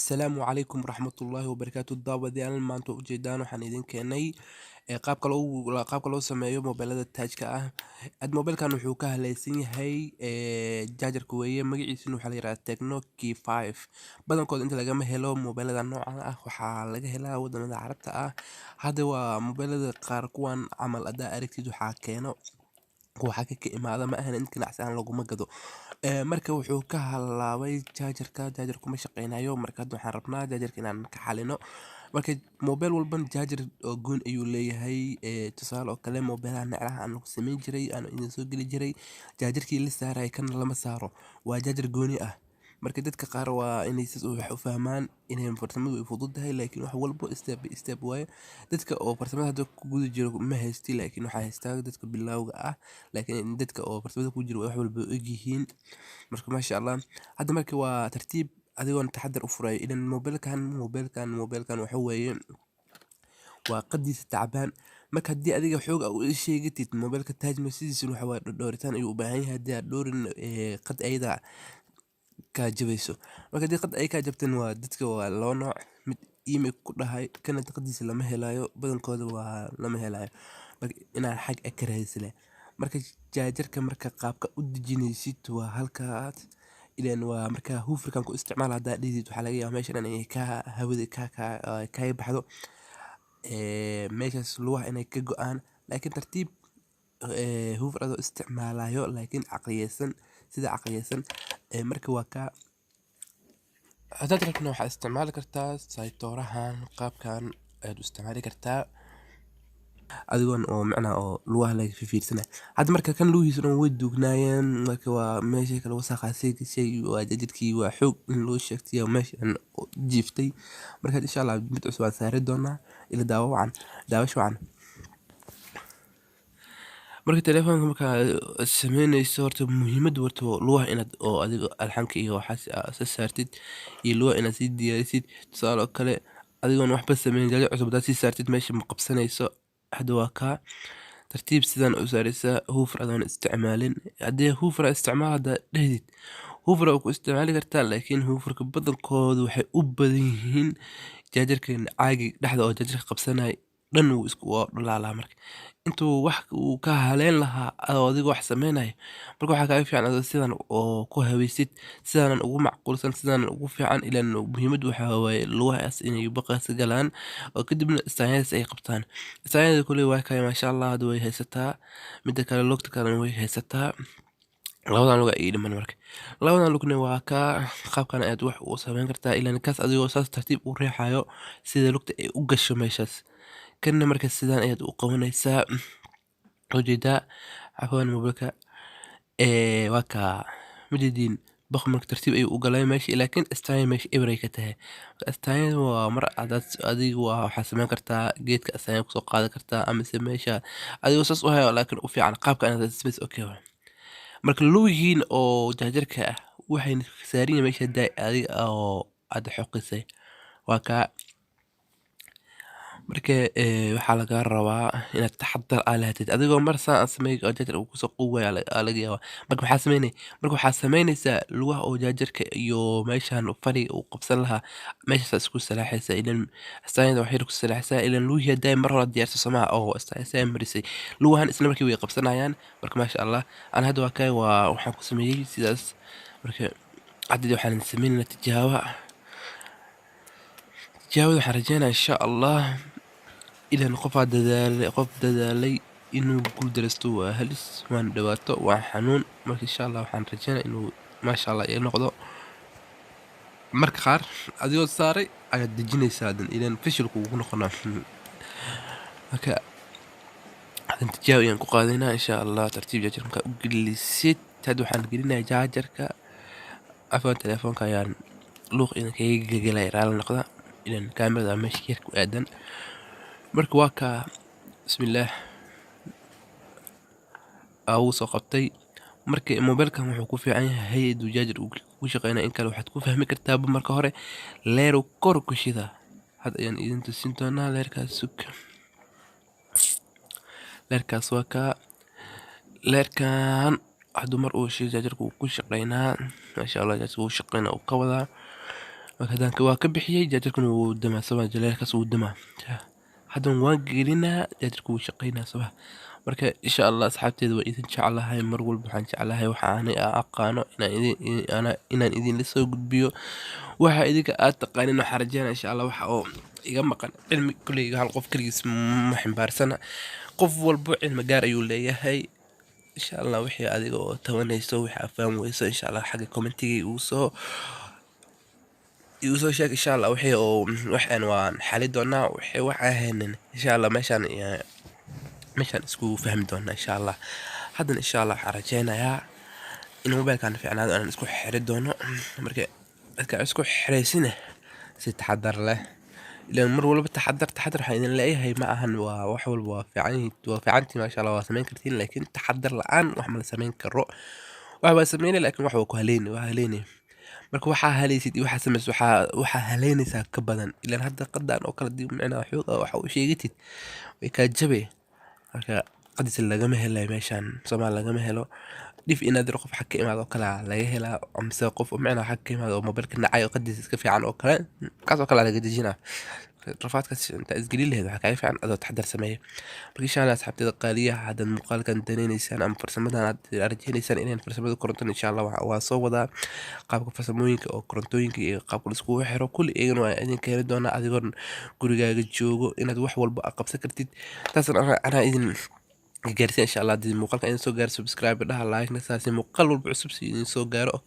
Asalaamu calaykum waraxmatullaahi wabarakaatu daawadayaal maanta ujeedaan waxaan idin keenay qaabka loo sameeyo mobilada taajka ah. Mobilkan wuxuu ka halaysan yahay jaajarka weeye, magaciisuna waxaa la yiraahdaa Tecno K5. Badankooda inta lagama helo mobilada noocan ah, waxaa laga helaa wadamada carabta ah. Hadda waa mobilada qaar kuwan camal hadaa aragtid waxaa keeno waxaa ka imaada ma ahan in ganacsi ahaan laguma gado. Marka wuxuu ka halaabay jaajarku ma shaqeynayo. Marka hadda waxaan rabnaa jaajarka inaan ka xalino. Marka mobil walban jaajar oo goon ayuu leeyahay. Tusaale oo kale mobilaha naclaha aan ku samayn jiray aan idin soo geli jiray, jaajarkii la saaray kan lama saaro, waa jaajar gooni ah. Marka dadka qaar waa inay wax u fahmaan inay farsamadu ay fududahay, laakiin wax walbo step by step waaye. Dadka oo farsamada hadda ku guda jiro ma haysti, laakiin waxaa haystaa dadka bilowga ah. Laakiin dadka oo farsamada ku jiro wax walba og yihiin. Marka maasha Allah. Hadda markii waa tartiib adigoon taxadar u furay idan mobilkan waxa weeye waa qadiisa tacbaan. Marka haddii adiga xoog u sheegatid mobilka taaj masidiisu waxa waa dhooritaan ayuu u baahan yahay. Haddii aad dhoorin qad ayda ka jabayso, marka haddii qad ay ka jabteen waa dadka waa loo nooc mid email ku dhahay kana qadiisa lama helayo, badankooda waa lama helayo. Marka inaan xag ka raadisle marka jaajarka marka qaabka u dejinaysid waa halkaas ileen waa marka hufrikan ku isticmaal hadda dhidid waxaa laga yaabaa meeshan inay ka hawada ka baxdo meeshas lugaha inay ka go'aan, laakiin tartiib hufr adoo isticmaalayo laakiin caqliyeysan sida caqliyeysan marka waa ka haddaad rabtana waxaad isticmaali kartaa saytoorahan qaabkan ayaad u isticmaali kartaa adigoon oo macnaa oo lugaha laga fiirsanay. Hadda marka kan lugihiisa dhan way duugnaayeen, marka waa meesha kale wasaqaasay gashay waa jaajarkii waa xoog in loo sheegtay meeshan jiiftay. Marka insha Allah mid cusub aan saari doonaa ila daawasho wacan. Marka telefoonka marka sameynayso horta muhiimadu warto lugaha inaad oo adiga alxanka iyo waxaas saartid iyo lugaha inaad sii diyaarisid. Tusaale kale adigoon waxba sameyn jaajar cusub hadaad sii saartid meesha ma qabsanayso. Hadda waa ka tartiib sidaan u saaraysa hufr adoon isticmaalin. Haddii hufr isticmaalada dhidid hufr ku isticmaali kartaa, laakiin hufrka badankoodu waxay u badan yihiin jaajarkan caagi dhexda oo jaajarka qabsanay dhan uu isku dhalaala. Marka intuu wax uu ka haleyn lahaa adiga wax sameynay marka waxa kaaga fiican adoo sidan oo ku haweysid sidan ugu macquulsan sidan ugu fiican ilaan muhiimadu waxa waaye lugahaas inay baqaas galaan oo kadibna istaayas ay qabtaan. Istaayada kulli waa kay maasha Allah hadda way haysataa midda kale lugta kale way haysataa labadan lug ay dhiman. Marka labadan lugna waa ka qaabkan aad wax u sameyn kartaa ilaan kaas adigoo saas tartiib u riixayo sida lugta ay u gasho meeshas kana marka sidaan ayaad u qabanaysaa ujeeda afwan mobilka waa ka mididin baq marka tartiib ay u galay meesha, laakiin istaayay meesha ibray ka tahay. Istaayay waa mar cadaad adigu waxa sameyn kartaa geedka istaayay ku soo qaadan kartaa ama meesha adigoo saas u hayo laakiin u fiican qaabka inaad space okay. Marka lugihiin oo jaajarka ah waxay saariin meesha daay adiga oo aad xoqisay waa ka marka waxaa laga rabaa inaad taxadar aalaatid adigoo mar saan sameey oo jaajar uu ku soo quway laga yaabaa. Marka waxaa sameynaysaa lugaha oo jaajarka iyo meeshan fadhi uu qabsan lahaa meeshaas isku salaaxaysa ilaan istaayada waxay ku salaaxaysaa ilaan lugihi daay mar hore diyaarso samaa oo istaayay marisay lugahan isla markii way qabsanayaan. Marka maasha Allah aan hadda waa kay waxaan ku sameeyay sidaas. Marka hadda waxaan sameynaa tijaabo waxaan rajeynaa insha Allah ilaan qof dadaalay inuu guul dareysto waa halis waan dhawaato waa xanuun. Marka insha Allah waxaan rajeynaa inuu maasha Allah ay noqdo. Marka qaar adigoo saaray ayaad dejinaysaa ilaan fashilku ugu noqonaa. Marka hadda tijaabo ayaan ku qaadaynaa insha Allah tartiib jaajarka u gelisid. Hadda waxaan gelinayaa jaajarka afwan telefoonka ayaan luq in kaga galay raali noqda ilaan kaamirada meesha yar ku aadan. Marka waa ka bismillaah awu soo qabtay. Marka mobilkan wuxuu ku fiican yahay hay'adu jaajar uu shaqeynaa in kale waxaad ku fahmi kartaa marka hore leeru kor ku shida. Hadda ayaan idin tusin doonaa leerkaas waa ka leerkan hadda mar uu jaajarku ku shaqeynaa maasha Allah jaajarku uu shaqeynaa uu ka wadaa وكذا كبحيي جاتكم ودما سوا جلالك ودما حدا واقرنا جاتكم شقينا سوا marka insha Allah asxaabteedu waa idin jeclahay mar walba waxaan jeclahay waxa aan aqaano inaan idin la soo gudbiyo waxa idinka aad taqaanin waxa rajeynaa insha Allah waxa oo iga maqan cilmi kulliga hal qof kaligiis ma xambaarsana qof walba cilmi gaar ayuu leeyahay insha Allah wixii adiga oo tawanayso waxa faham weyso insha Allah xagga commentiga igu soo sheeg insha Allah wixii oo waxaan waan xali doonaa wixii waxa ahayn insha Allah meeshaan isku fahmi doonaa insha Allah haddana insha Allah waxaan rajeynayaa in mobilkan fiicnaado aan isku xiri doono marka dadka isku xiraysina si taxadar leh ilaan mar walba taxadar waxaan idin leeyahay ma ahan waa wax walba waa fiicantii ma sha Allah waa samayn kartiin laakiin taxadar la'aan wax ma la samayn karo wax waa sameynay laakiin wax waa ku haleynay marka waxaa halaysid iyo waxaa samaysid waxaa haleynaysaa ka badan ilaan hadda qadaan oo kala dib micnaa xooga waxa uu sheegatid way kaa jabay marka qadis lagama helayo meeshaan Soomaal lagama helo dhif inaad qof xaq ka imaado kala laga helaa amse qof micnaa xaq ka imaado mobilka nacay qadis iska fiican oo kale kaas oo kale laga dejinaa rafaadkaas inta isgeli lahayd waxa ka fiican adoo taxadar sameeyo marka insha Allah asxaabteeda qaaliyaha hadan muuqaalkan daneynaysaan ama farsamadan aad arjeenaysaan inaan farsamada koronto insha Allah waa soo wadaa qaabka farsamooyinka oo korontooyinka iyo qaabka la isku xiro kulli eegana waa idin keenay doona adigoon gurigaaga joogo inaad wax walba qabsan kartid taasna ana idin gaarsiin insha Allah hadii muuqaalka idin soo gaaro subscribe dhaha like na saasi muuqaal walba cusub si idin soo gaaro